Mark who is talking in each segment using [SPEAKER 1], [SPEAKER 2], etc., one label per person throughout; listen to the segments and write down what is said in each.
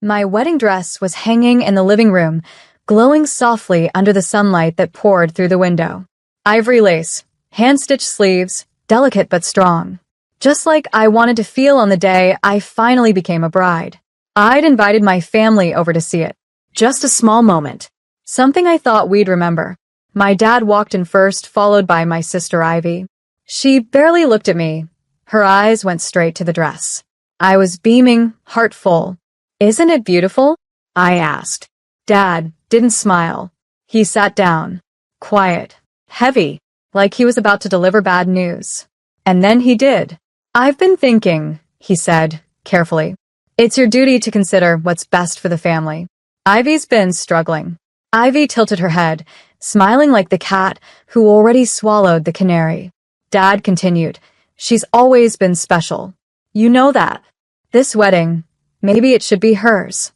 [SPEAKER 1] My wedding dress was hanging in the living room, glowing softly under the sunlight that poured through the window. Ivory lace, hand-stitched sleeves, delicate but strong. Just like I wanted to feel on the day I finally became a bride. I'd invited my family over to see it. Just a small moment. Something I thought we'd remember. My dad walked in first, followed by my sister Ivy. She barely looked at me. Her eyes went straight to the dress. I was beaming, heart full. "Isn't it beautiful?" I asked. Dad didn't smile. He sat down, quiet, heavy, like he was about to deliver bad news. And then he did. "I've been thinking," he said, carefully. "It's your duty to consider what's best for the family. Ivy's been struggling." Ivy tilted her head, smiling like the cat who already swallowed the canary. Dad continued, "She's always been special. You know that. This wedding, maybe it should be hers."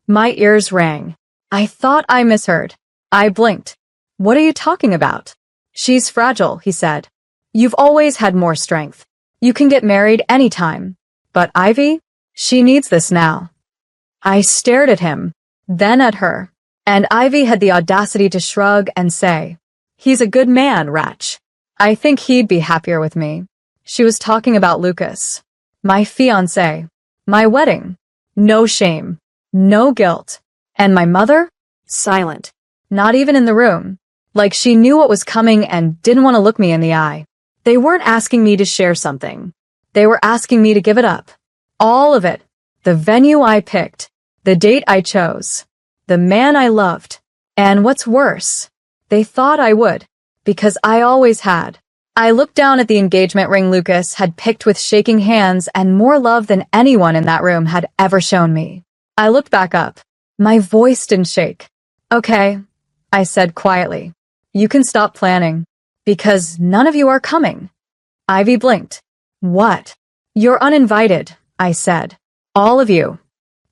[SPEAKER 1] My ears rang. I thought I misheard. I blinked. "What are you talking about?" "She's fragile," he said. "You've always had more strength. You can get married anytime. But Ivy, she needs this now." I stared at him, then at her. And Ivy had the audacity to shrug and say, "He's a good man, Ratch. I think he'd be happier with me." She was talking about Lucas. My fiancé. My wedding. No shame. No guilt. And my mother? Silent. Not even in the room. Like she knew what was coming and didn't want to look me in the eye. They weren't asking me to share something. They were asking me to give it up. All of it. The venue I picked. The date I chose. The man I loved. And what's worse, they thought I would. Because I always had. I looked down at the engagement ring Lucas had picked with shaking hands and more love than anyone in that room had ever shown me. I looked back up. My voice didn't shake. "Okay," I said quietly. "You can stop planning. Because none of you are coming." Ivy blinked. "What?" "You're uninvited," I said. "All of you."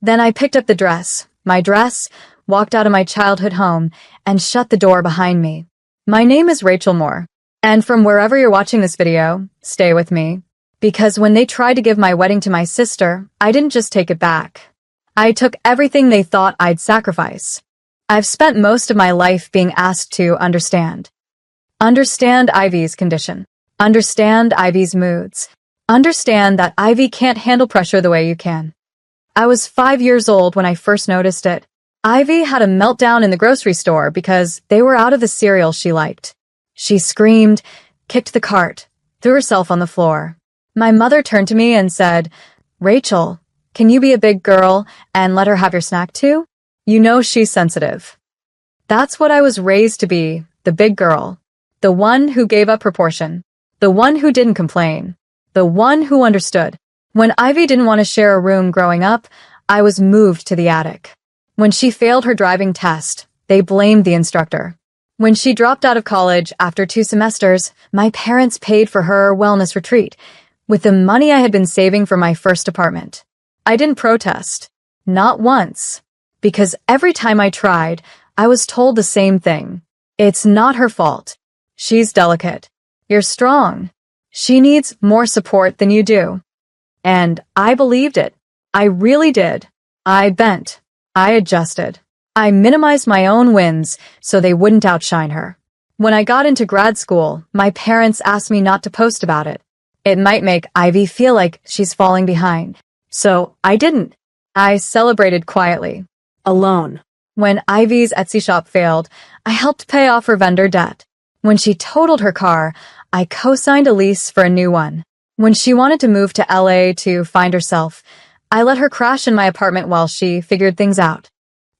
[SPEAKER 1] Then I picked up the dress, my dress, walked out of my childhood home, and shut the door behind me. My name is Rachel Moore. And from wherever you're watching this video, stay with me. Because when they tried to give my wedding to my sister, I didn't just take it back. I took everything they thought I'd sacrifice. I've spent most of my life being asked to understand. Understand Ivy's condition. Understand Ivy's moods. Understand that Ivy can't handle pressure the way you can. I was 5 years old when I first noticed it. Ivy had a meltdown in the grocery store because they were out of the cereal she liked. She screamed, kicked the cart, threw herself on the floor. My mother turned to me and said, "Rachel, can you be a big girl and let her have your snack too? You know she's sensitive." That's what I was raised to be, the big girl. The one who gave up proportion. The one who didn't complain. The one who understood. When Ivy didn't want to share a room growing up, I was moved to the attic. When she failed her driving test, they blamed the instructor. When she dropped out of college after 2 semesters, my parents paid for her wellness retreat with the money I had been saving for my first apartment. I didn't protest. Not once. Because every time I tried, I was told the same thing. "It's not her fault. She's delicate. You're strong. She needs more support than you do." And I believed it. I really did. I bent. I adjusted. I minimized my own wins so they wouldn't outshine her. When I got into grad school, my parents asked me not to post about it. It might make Ivy feel like she's falling behind. So I didn't. I celebrated quietly. Alone. When Ivy's Etsy shop failed, I helped pay off her vendor debt. When she totaled her car, I co-signed a lease for a new one. When she wanted to move to LA to find herself, I let her crash in my apartment while she figured things out.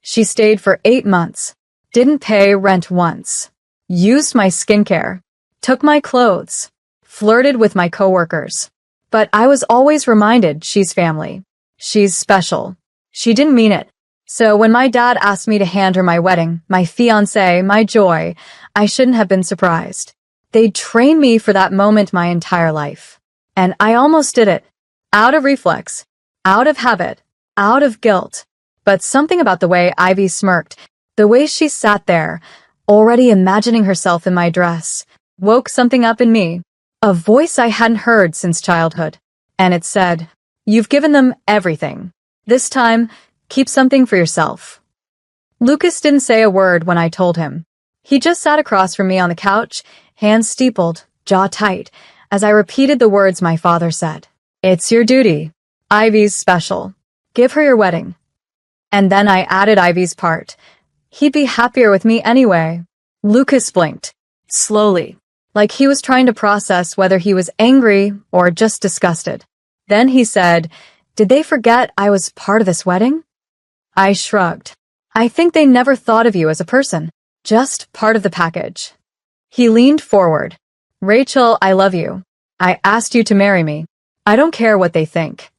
[SPEAKER 1] She stayed for 8 months, didn't pay rent once, used my skincare, took my clothes, flirted with my coworkers. But I was always reminded she's family. She's special. She didn't mean it. So when my dad asked me to hand her my wedding, my fiancé, my joy, I shouldn't have been surprised. They'd trained me for that moment my entire life. And I almost did it. Out of reflex. Out of habit. Out of guilt. But something about the way Ivy smirked, the way she sat there, already imagining herself in my dress, woke something up in me. A voice I hadn't heard since childhood. And it said, "You've given them everything. This time, Keep something for yourself. Lucas didn't say a word when I told him. He just sat across from me on the couch, hands steepled, jaw tight, as I repeated the words my father said. It's your duty. Ivy's special. Give her your wedding. And then I added Ivy's part. He'd be happier with me anyway. Lucas blinked, slowly, like he was trying to process whether he was angry or just disgusted. Then he said, "Did they forget I was part of this wedding?" I shrugged. "I think they never thought of you as a person, just part of the package." He leaned forward. "Rachel, I love you. I asked you to marry me. I don't care what they think."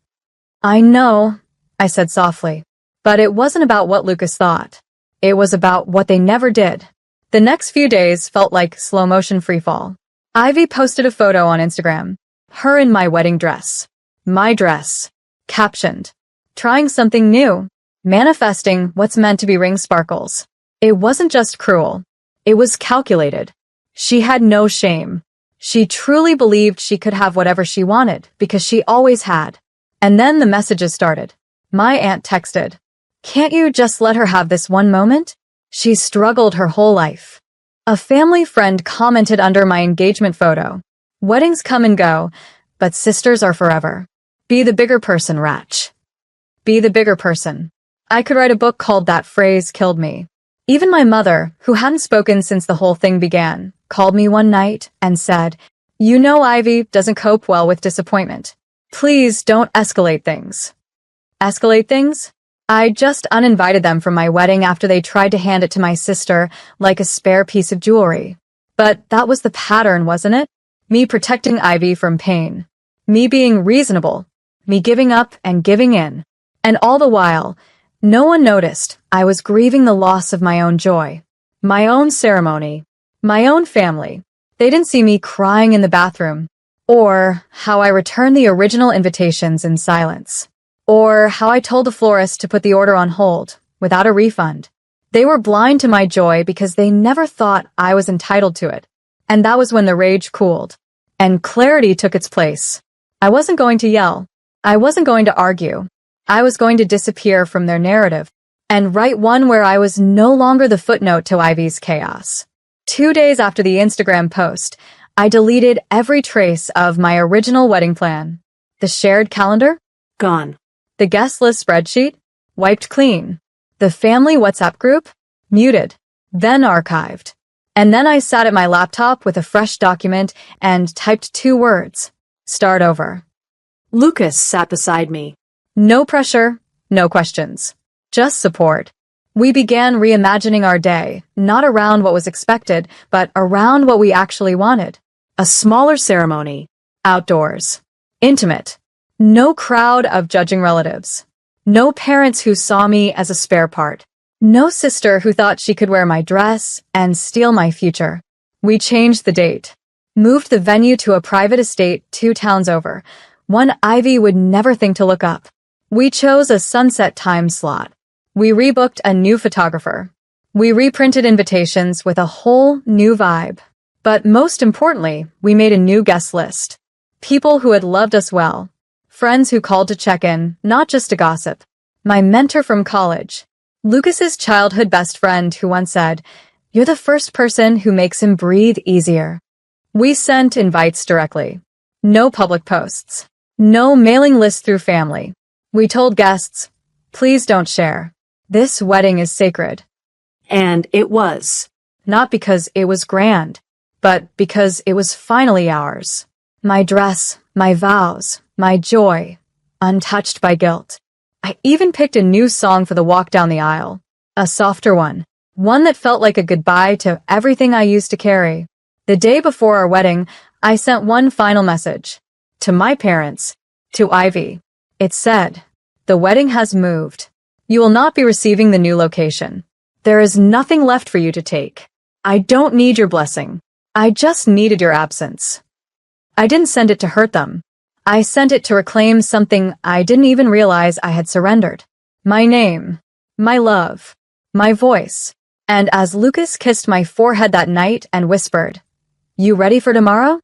[SPEAKER 1] "I know," I said softly. But it wasn't about what Lucas thought. It was about what they never did. The next few days felt like slow-motion freefall. Ivy posted a photo on Instagram. Her in my wedding dress. My dress. Captioned, "Trying something new. Manifesting what's meant to be ring sparkles." It wasn't just cruel. It was calculated. She had no shame. She truly believed she could have whatever she wanted because she always had. And then the messages started. My aunt texted, "Can't you just let her have this one moment? She's struggled her whole life." A family friend commented under my engagement photo, "Weddings come and go, but sisters are forever. Be the bigger person, Ratch. Be the bigger person." I could write a book called That Phrase Killed Me. Even my mother, who hadn't spoken since the whole thing began, called me one night and said, "You know Ivy doesn't cope well with disappointment. Please don't escalate things." Escalate things? I just uninvited them from my wedding after they tried to hand it to my sister like a spare piece of jewelry. But that was the pattern, wasn't it? Me protecting Ivy from pain. Me being reasonable. Me giving up and giving in. And all the while, no one noticed I was grieving the loss of my own joy. My own ceremony. My own family. They didn't see me crying in the bathroom. Or how I returned the original invitations in silence. Or how I told the florist to put the order on hold, without a refund. They were blind to my joy because they never thought I was entitled to it. And that was when the rage cooled. And clarity took its place. I wasn't going to yell. I wasn't going to argue. I was going to disappear from their narrative and write one where I was no longer the footnote to Ivy's chaos. 2 days after the Instagram post, I deleted every trace of my original wedding plan. The shared calendar? Gone. The guest list spreadsheet? Wiped clean. The family WhatsApp group? Muted. Then archived. And then I sat at my laptop with a fresh document and typed 2 words. Start over. Lucas sat beside me. No pressure, no questions. Just support. We began reimagining our day, not around what was expected, but around what we actually wanted. A smaller ceremony. Outdoors. Intimate. No crowd of judging relatives. No parents who saw me as a spare part. No sister who thought she could wear my dress and steal my future. We changed the date. Moved the venue to a private estate 2 towns over, one Ivy would never think to look up. We chose a sunset time slot. We rebooked a new photographer. We reprinted invitations with a whole new vibe. But most importantly, we made a new guest list. People who had loved us well. Friends who called to check in, not just to gossip. My mentor from college. Lucas's childhood best friend who once said, "You're the first person who makes him breathe easier." We sent invites directly. No public posts. No mailing list through family. We told guests, "Please don't share. This wedding is sacred." And it was. Not because it was grand, but because it was finally ours. My dress, my vows, my joy, untouched by guilt. I even picked a new song for the walk down the aisle. A softer one. One that felt like a goodbye to everything I used to carry. The day before our wedding, I sent one final message. To my parents. To Ivy. It said, "The wedding has moved. You will not be receiving the new location. There is nothing left for you to take. I don't need your blessing. I just needed your absence." I didn't send it to hurt them. I sent it to reclaim something I didn't even realize I had surrendered. My name. My love. My voice. And as Lucas kissed my forehead that night and whispered, "You ready for tomorrow?"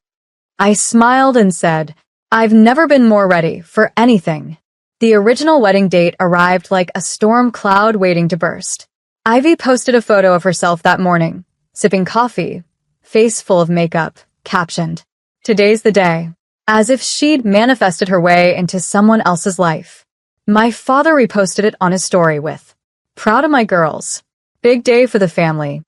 [SPEAKER 1] I smiled and said, "I've never been more ready for anything." The original wedding date arrived like a storm cloud waiting to burst. Ivy posted a photo of herself that morning, sipping coffee, face full of makeup, captioned, "Today's the day," as if she'd manifested her way into someone else's life. My father reposted it on his story with, "Proud of my girls. Big day for the family."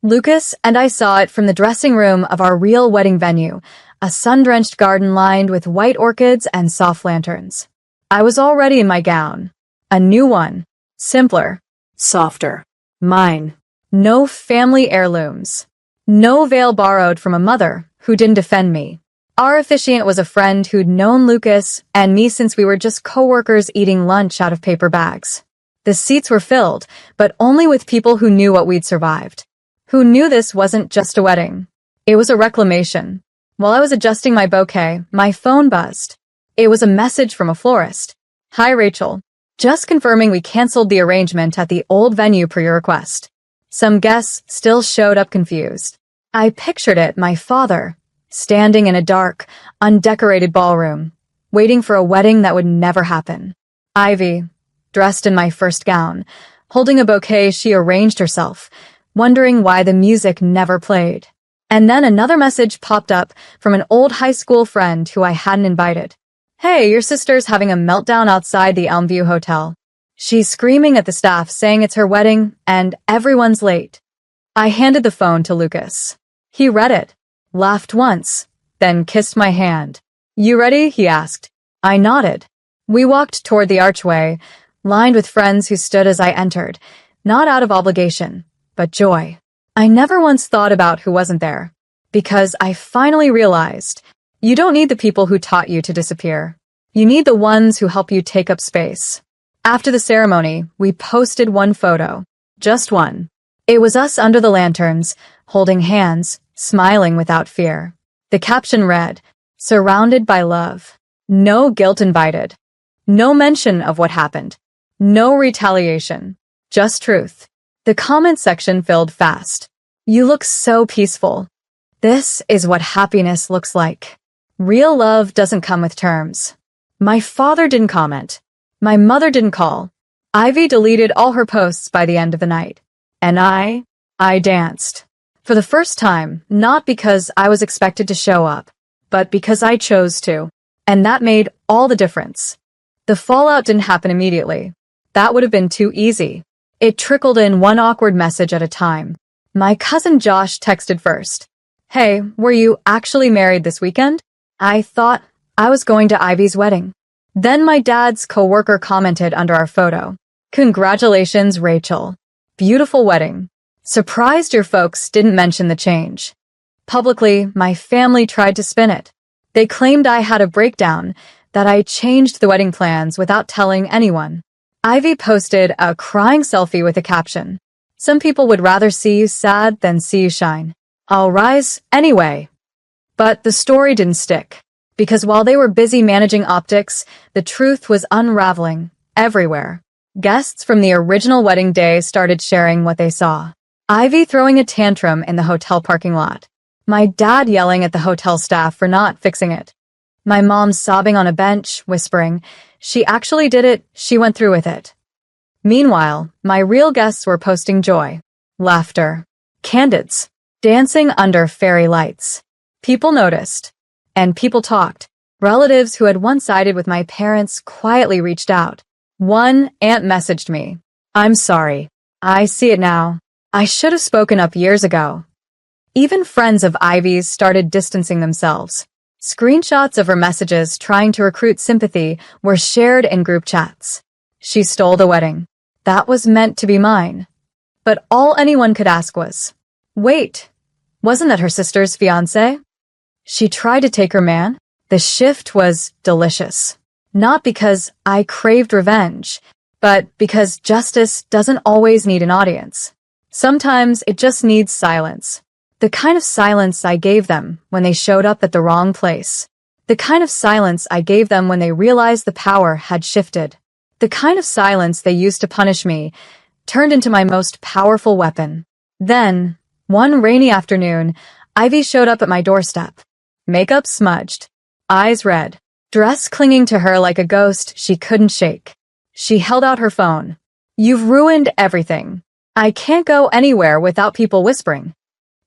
[SPEAKER 1] Lucas and I saw it from the dressing room of our real wedding venue, a sun-drenched garden lined with white orchids and soft lanterns. I was already in my gown. A new one. Simpler. Softer. Mine. No family heirlooms. No veil borrowed from a mother who didn't defend me. Our officiant was a friend who'd known Lucas and me since we were just co-workers eating lunch out of paper bags. The seats were filled, but only with people who knew what we'd survived. Who knew this wasn't just a wedding. It was a reclamation. While I was adjusting my bouquet, my phone buzzed. It was a message from a florist. "Hi, Rachel. Just confirming we canceled the arrangement at the old venue per your request." Some guests still showed up confused. I pictured it, my father, standing in a dark, undecorated ballroom, waiting for a wedding that would never happen. Ivy, dressed in my first gown, holding a bouquet she arranged herself, wondering why the music never played. And then another message popped up from an old high school friend who I hadn't invited. "Hey, your sister's having a meltdown outside the Elmview Hotel. She's screaming at the staff saying it's her wedding and everyone's late." I handed the phone to Lucas. He read it, laughed once, then kissed my hand. "You ready?" he asked. I nodded. We walked toward the archway, lined with friends who stood as I entered, not out of obligation, but joy. I never once thought about who wasn't there, because I finally realized you don't need the people who taught you to disappear. You need the ones who help you take up space. After the ceremony, we posted one photo. Just one. It was us under the lanterns, holding hands, smiling without fear. The caption read, "Surrounded by love." No guilt invited. No mention of what happened. No retaliation. Just truth. The comment section filled fast. "You look so peaceful. This is what happiness looks like." Real love doesn't come with terms. My father didn't comment. My mother didn't call. Ivy deleted all her posts by the end of the night. And I danced. For the first time, not because I was expected to show up, but because I chose to. And that made all the difference. The fallout didn't happen immediately. That would have been too easy. It trickled in one awkward message at a time. My cousin Josh texted first. "Hey, were you actually married this weekend? I thought I was going to Ivy's wedding." Then my dad's coworker commented under our photo. "Congratulations, Rachel. Beautiful wedding. Surprised your folks didn't mention the change." Publicly, my family tried to spin it. They claimed I had a breakdown, that I changed the wedding plans without telling anyone. Ivy posted a crying selfie with a caption. "Some people would rather see you sad than see you shine. I'll rise anyway." But the story didn't stick, because while they were busy managing optics, the truth was unraveling everywhere. Guests from the original wedding day started sharing what they saw. Ivy throwing a tantrum in the hotel parking lot. My dad yelling at the hotel staff for not fixing it. My mom sobbing on a bench, whispering, "She actually did it, she went through with it." Meanwhile, my real guests were posting joy, laughter, candids, dancing under fairy lights. People noticed. And people talked. Relatives who had once sided with my parents quietly reached out. One aunt messaged me, "I'm sorry. I see it now. I should have spoken up years ago." Even friends of Ivy's started distancing themselves. Screenshots of her messages trying to recruit sympathy were shared in group chats. She stole the wedding. That was meant to be mine. But all anyone could ask was, "Wait, wasn't that her sister's fiancé? She tried to take her man?" The shift was delicious. Not because I craved revenge, but because justice doesn't always need an audience. Sometimes it just needs silence. The kind of silence I gave them when they showed up at the wrong place. The kind of silence I gave them when they realized the power had shifted. The kind of silence they used to punish me turned into my most powerful weapon. Then, one rainy afternoon, Ivy showed up at my doorstep. Makeup smudged, eyes red, dress clinging to her like a ghost she couldn't shake. She held out her phone. "You've ruined everything. I can't go anywhere without people whispering."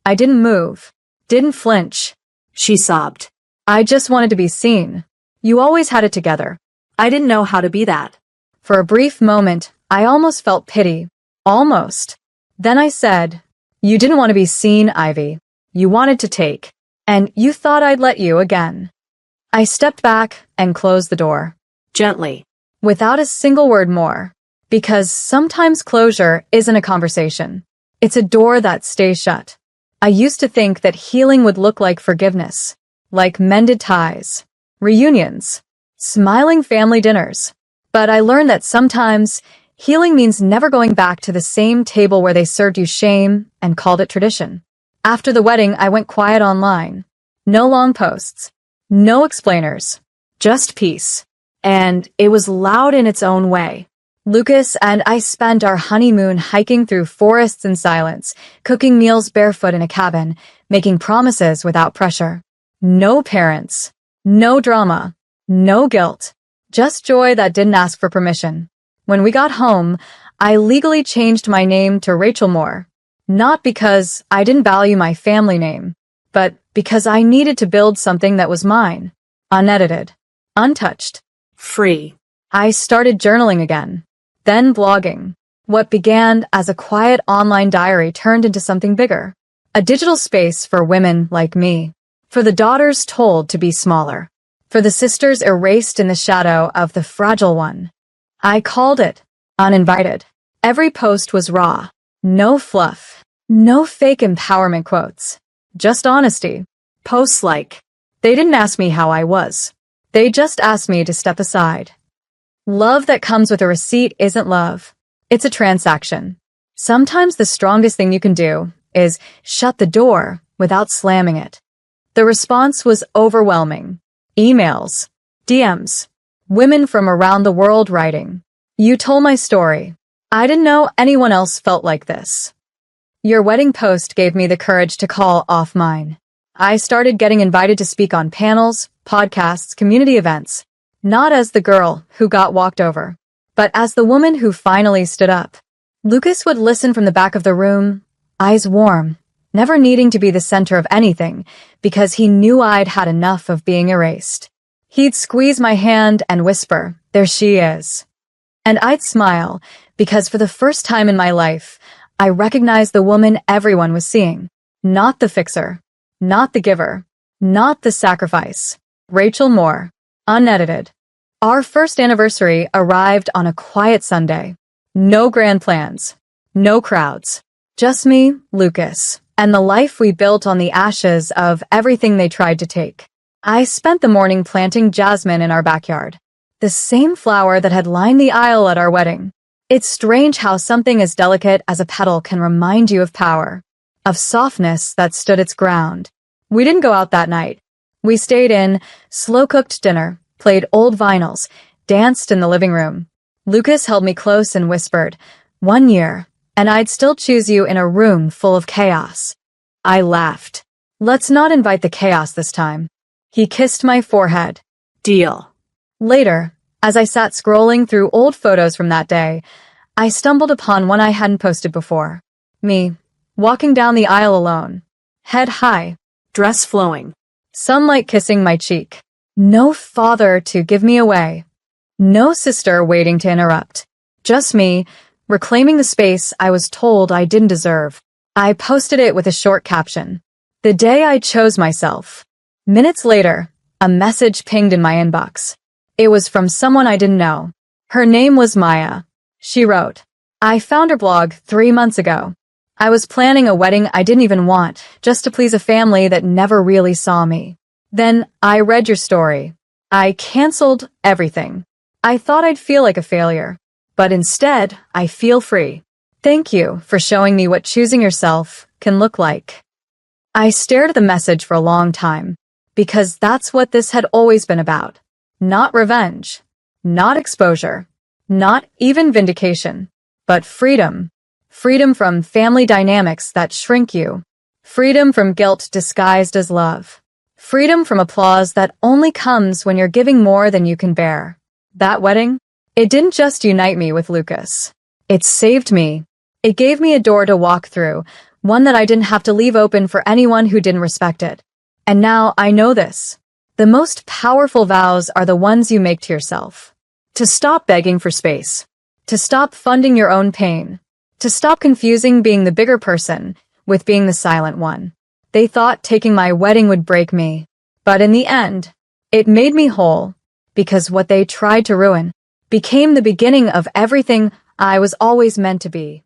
[SPEAKER 1] I didn't move, didn't flinch. She sobbed. "I just wanted to be seen. You always had it together. I didn't know how to be that." For a brief moment, I almost felt pity. Almost. Then I said, "You didn't want to be seen, Ivy. You wanted to take. And you thought I'd let you again." I stepped back and closed the door. Gently. Without a single word more. Because sometimes closure isn't a conversation. It's a door that stays shut. I used to think that healing would look like forgiveness. Like mended ties. Reunions. Smiling family dinners. But I learned that sometimes healing means never going back to the same table where they served you shame and called it tradition. After the wedding, I went quiet online. No long posts. No explainers. Just peace. And it was loud in its own way. Lucas and I spent our honeymoon hiking through forests in silence, cooking meals barefoot in a cabin, making promises without pressure. No parents. No drama. No guilt. Just joy that didn't ask for permission. When we got home, I legally changed my name to Rachel Moore. Not because I didn't value my family name, but because I needed to build something that was mine. Unedited. Untouched. Free. I started journaling again. Then blogging. What began as a quiet online diary turned into something bigger. A digital space for women like me. For the daughters told to be smaller. For the sisters erased in the shadow of the fragile one. I called it Uninvited. Every post was raw. No fluff. No fake empowerment quotes. Just honesty. Posts like, "They didn't ask me how I was. They just asked me to step aside." Love that comes with a receipt isn't love. It's a transaction. Sometimes the strongest thing you can do is shut the door without slamming it. The response was overwhelming. Emails, DMs, women from around the world writing, "You told my story. I didn't know anyone else felt like this." Your wedding post gave me the courage to call off mine. I started getting invited to speak on panels, podcasts, community events. Not as the girl who got walked over, but as the woman who finally stood up. Lucas would listen from the back of the room, eyes warm, never needing to be the center of anything, because he knew I'd had enough of being erased. He'd squeeze my hand and whisper, "There she is." And I'd smile, because for the first time in my life, I recognized the woman everyone was seeing. Not the fixer. Not the giver. Not the sacrifice. Rachel Moore. Unedited. Our first anniversary arrived on a quiet Sunday. No grand plans. No crowds. Just me, Lucas, and the life we built on the ashes of everything they tried to take. I spent the morning planting jasmine in our backyard. The same flower that had lined the aisle at our wedding. It's strange how something as delicate as a petal can remind you of power. Of softness that stood its ground. We didn't go out that night. We stayed in, slow-cooked dinner, played old vinyls, danced in the living room. Lucas held me close and whispered, "1 year, and I'd still choose you in a room full of chaos." I laughed. "Let's not invite the chaos this time." He kissed my forehead. "Deal." Later, as I sat scrolling through old photos from that day, I stumbled upon one I hadn't posted before. Me, walking down the aisle alone. Head high, dress flowing. Sunlight kissing my cheek. No father to give me away. No sister waiting to interrupt. Just me, reclaiming the space I was told I didn't deserve. I posted it with a short caption. "The day I chose myself." Minutes later, a message pinged in my inbox. It was from someone I didn't know. Her name was Maya. She wrote, "I found her blog 3 months ago. I was planning a wedding I didn't even want, just to please a family that never really saw me. Then I read your story. I canceled everything. I thought I'd feel like a failure, but instead, I feel free. Thank you for showing me what choosing yourself can look like." I stared at the message for a long time, because that's what this had always been about. Not revenge, not exposure, not even vindication, but freedom. Freedom from family dynamics that shrink you. Freedom from guilt disguised as love. Freedom from applause that only comes when you're giving more than you can bear. That wedding? It didn't just unite me with Lucas. It saved me. It gave me a door to walk through, one that I didn't have to leave open for anyone who didn't respect it. And now I know this. The most powerful vows are the ones you make to yourself. To stop begging for space. To stop funding your own pain. To stop confusing being the bigger person with being the silent one. They thought taking my wedding would break me. But in the end, it made me whole, because what they tried to ruin became the beginning of everything I was always meant to be.